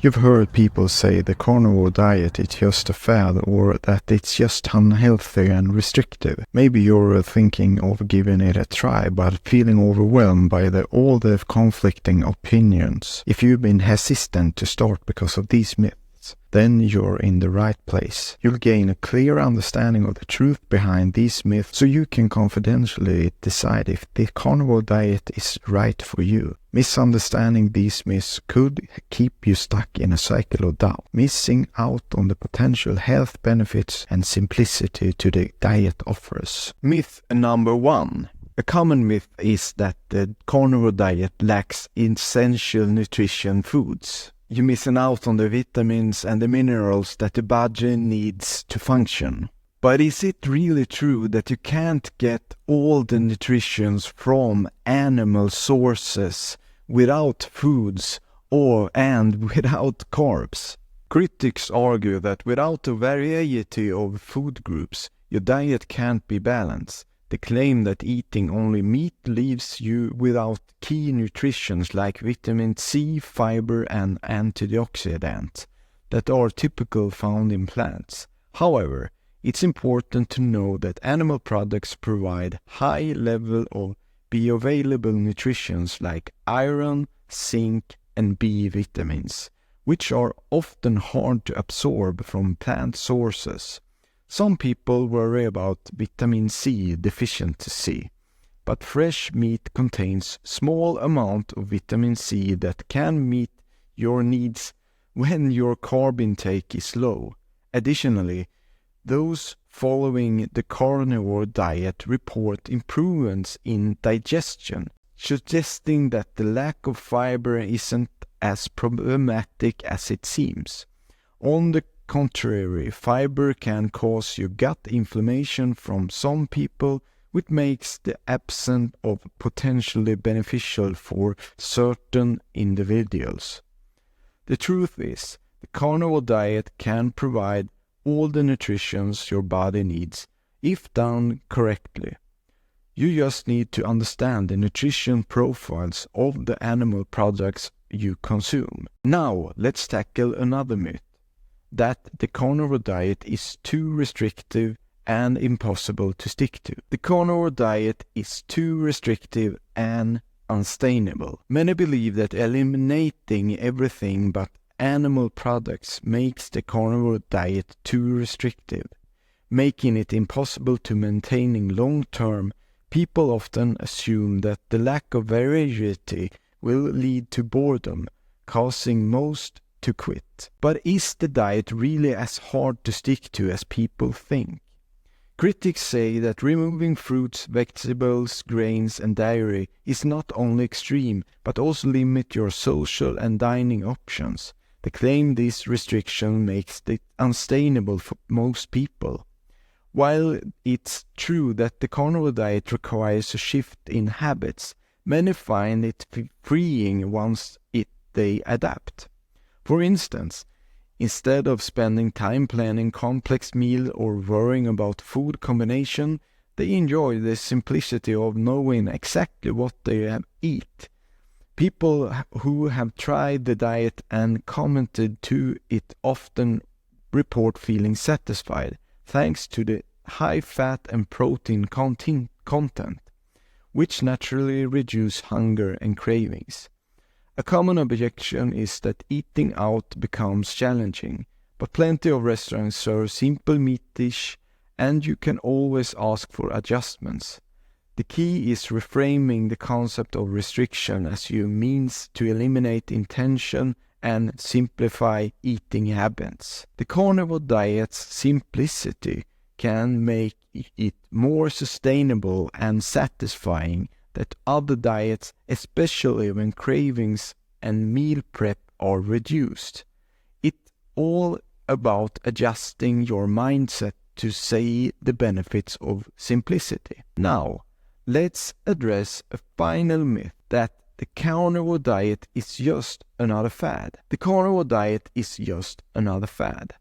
You've heard people say the carnivore diet is just a fad or that it's just unhealthy and restrictive. Maybe you're thinking of giving it a try but feeling overwhelmed by all the conflicting opinions. If you've been hesitant to start because of these myths, then you're in the right place. You'll gain a clear understanding of the truth behind these myths so you can confidently decide if the carnivore diet is right for you. Misunderstanding these myths could keep you stuck in a cycle of doubt, missing out on the potential health benefits and simplicity to the diet offers. Myth number 1. A common myth is that the carnivore diet lacks essential nutrition foods. You're missing out on the vitamins and the minerals that the body needs to function. But is it really true that you can't get all the nutrition from animal sources without foods and without carbs? Critics argue that without a variety of food groups, your diet can't be balanced. They claim that eating only meat leaves you without key nutrients like vitamin C, fiber, and antioxidants that are typically found in plants. However, it's important to know that animal products provide high level of bioavailable nutrients like iron, zinc, and B vitamins, which are often hard to absorb from plant sources. Some people worry about vitamin C deficiency, but fresh meat contains small amount of vitamin C that can meet your needs when your carb intake is low. Additionally, those following the carnivore diet report improvements in digestion, suggesting that the lack of fiber isn't as problematic as it seems. On the contrary, fiber can cause your gut inflammation from some people, which makes the absence of potentially beneficial for certain individuals. The truth is, the carnivore diet can provide all the nutrition your body needs if done correctly. You just need to understand the nutrition profiles of the animal products you consume. Now, let's tackle another myth, that the carnivore diet is too restrictive and impossible to stick to. The carnivore diet is too restrictive and unsustainable. Many believe that eliminating everything but animal products makes the carnivore diet too restrictive, making it impossible to maintain long term. People often assume that the lack of variety will lead to boredom, causing most to quit. But is the diet really as hard to stick to as people think? Critics say that removing fruits, vegetables, grains, and dairy is not only extreme, but also limit your social and dining options. They claim this restriction makes it unsustainable for most people. While it's true that the carnivore diet requires a shift in habits, many find it freeing once they adapt. For instance, instead of spending time planning complex meals or worrying about food combination, they enjoy the simplicity of knowing exactly what they eat. People who have tried the diet and commented to it often report feeling satisfied, thanks to the high fat and protein content, which naturally reduce hunger and cravings. A common objection is that eating out becomes challenging, but plenty of restaurants serve simple meat dish and you can always ask for adjustments. The key is reframing the concept of restriction as a means to eliminate intention and simplify eating habits. The carnivore diet's simplicity can make it more sustainable and satisfying than other diets, especially when cravings and meal prep are reduced. It's all about adjusting your mindset to see the benefits of simplicity. Now, let's address a final myth, that the carnivore diet is just another fad. The carnivore diet is just another fad.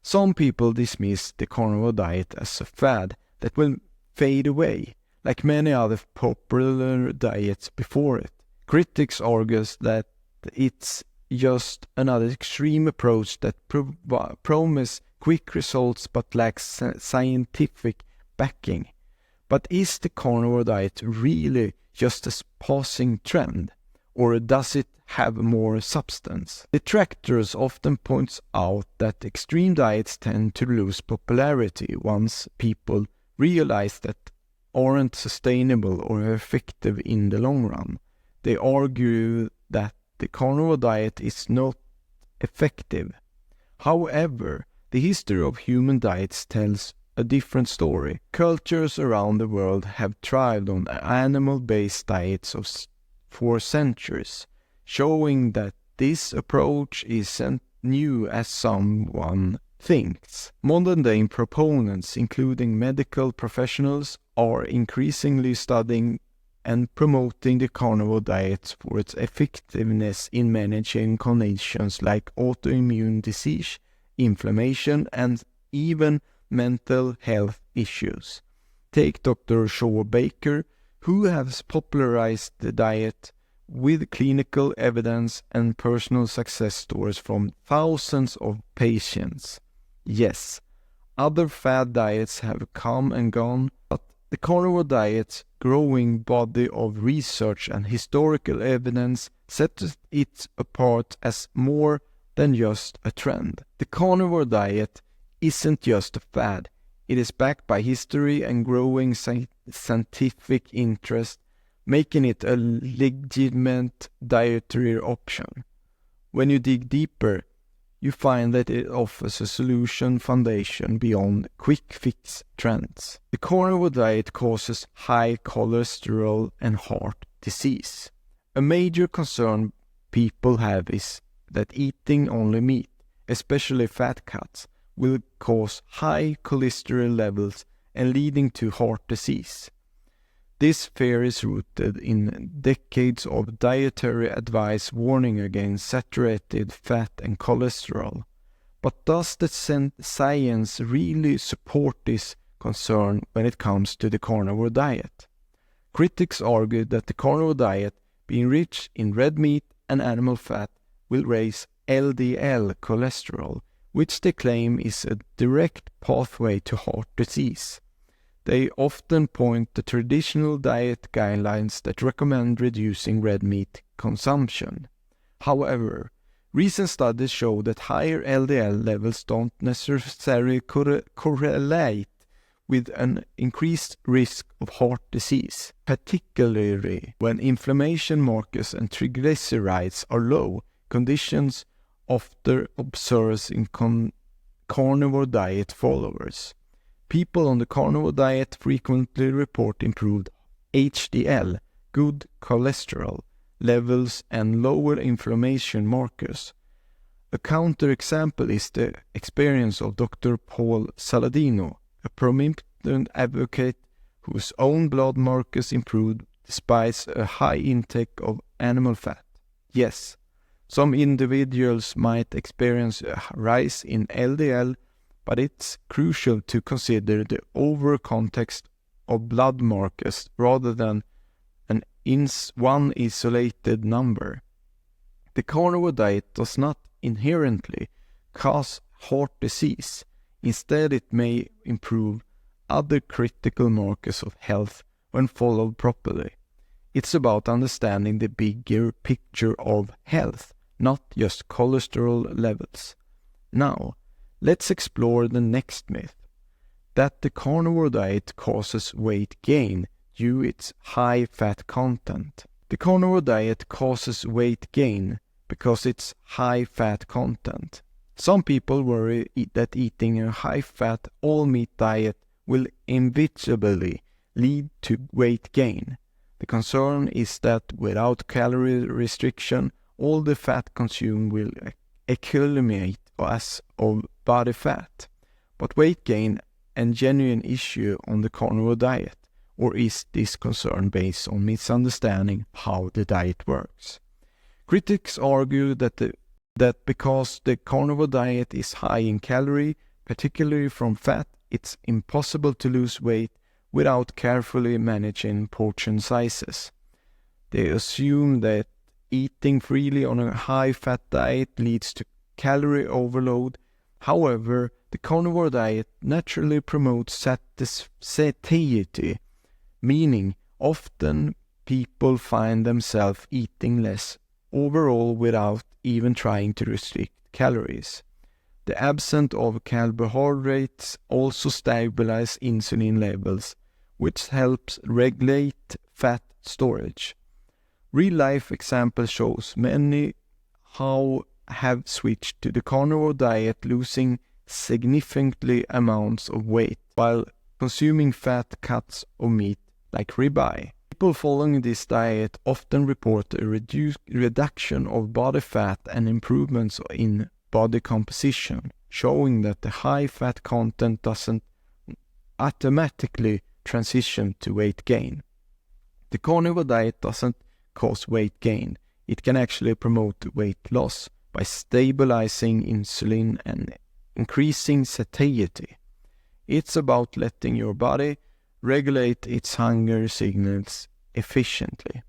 Some people dismiss the carnivore diet as a fad that will fade away, like many other popular diets before it. Critics argue that it's just another extreme approach that promises quick results but lacks scientific backing. But is the carnivore diet really just a passing trend, or does it have more substance? Detractors often point out that extreme diets tend to lose popularity once people realize that aren't sustainable or effective in the long run. They argue that the carnivore diet is not effective. However, the history of human diets tells a different story. Cultures around the world have thrived on animal-based diets for centuries, showing that this approach isn't new as someone thinks. Modern-day proponents, including medical professionals, are increasingly studying and promoting the carnivore diet for its effectiveness in managing conditions like autoimmune disease, inflammation, and even mental health issues. Take Dr. Shaw Baker, who has popularized the diet with clinical evidence and personal success stories from thousands of patients. Yes, other fad diets have come and gone, but the carnivore diet's growing body of research and historical evidence sets it apart as more than just a trend. The carnivore diet isn't just a fad, it is backed by history and growing scientific interest, making it a legitimate dietary option. When you dig deeper, you find that it offers a solution foundation beyond quick fix trends. The carnivore diet causes high cholesterol and heart disease. A major concern people have is that eating only meat, especially fat cuts, will cause high cholesterol levels and leading to heart disease. This fear is rooted in decades of dietary advice warning against saturated fat and cholesterol. But does the science really support this concern when it comes to the carnivore diet? Critics argue that the carnivore diet, being rich in red meat and animal fat, will raise LDL cholesterol, which they claim is a direct pathway to heart disease. They often point to traditional diet guidelines that recommend reducing red meat consumption. However, recent studies show that higher LDL levels don't necessarily correlate with an increased risk of heart disease, particularly when inflammation markers and triglycerides are low, conditions often observed in carnivore diet followers. People on the carnivore diet frequently report improved HDL, good cholesterol levels, and lower inflammation markers. A counterexample is the experience of Dr. Paul Saladino, a prominent advocate whose own blood markers improved despite a high intake of animal fat. Yes, some individuals might experience a rise in LDL, but it's crucial to consider the overall context of blood markers rather than one isolated number. The carnivore diet does not inherently cause heart disease. Instead, it may improve other critical markers of health when followed properly. It's about understanding the bigger picture of health, not just cholesterol levels. Now, let's explore the next myth, that the carnivore diet causes weight gain due to its high fat content. The carnivore diet causes weight gain because it's high fat content. Some people worry that eating a high fat all meat diet will inevitably lead to weight gain. The concern is that without calorie restriction, all the fat consumed will accumulate as of body fat. But weight gain a genuine issue on the carnivore diet, or is this concern based on misunderstanding how the diet works? Critics argue that because the carnivore diet is high in calorie, particularly from fat, it's impossible to lose weight without carefully managing portion sizes. They assume that eating freely on a high-fat diet leads to calorie overload. However, the carnivore diet naturally promotes satiety, meaning often people find themselves eating less overall without even trying to restrict calories. The absence of carbohydrates also stabilizes insulin levels, which helps regulate fat storage. Real-life example shows many how have switched to the carnivore diet, losing significantly amounts of weight while consuming fat cuts of meat like ribeye. People following this diet often report a reduction of body fat and improvements in body composition, showing that the high fat content doesn't automatically transition to weight gain. The carnivore diet doesn't cause weight gain. It can actually promote weight loss by stabilizing insulin and increasing satiety. It's about letting your body regulate its hunger signals efficiently.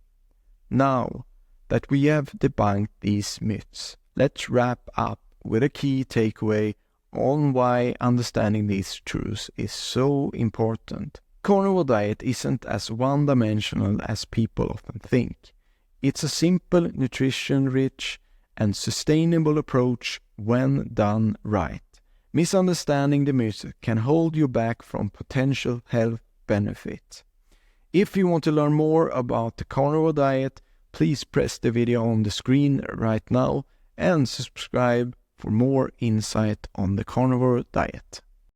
Now that we have debunked these myths, let's wrap up with a key takeaway on why understanding these truths is so important. Carnivore diet isn't as one-dimensional as people often think. It's a simple, nutrition-rich, and sustainable approach when done right. Misunderstanding the myths can hold you back from potential health benefits. If you want to learn more about the carnivore diet, please press the video on the screen right now and subscribe for more insight on the carnivore diet.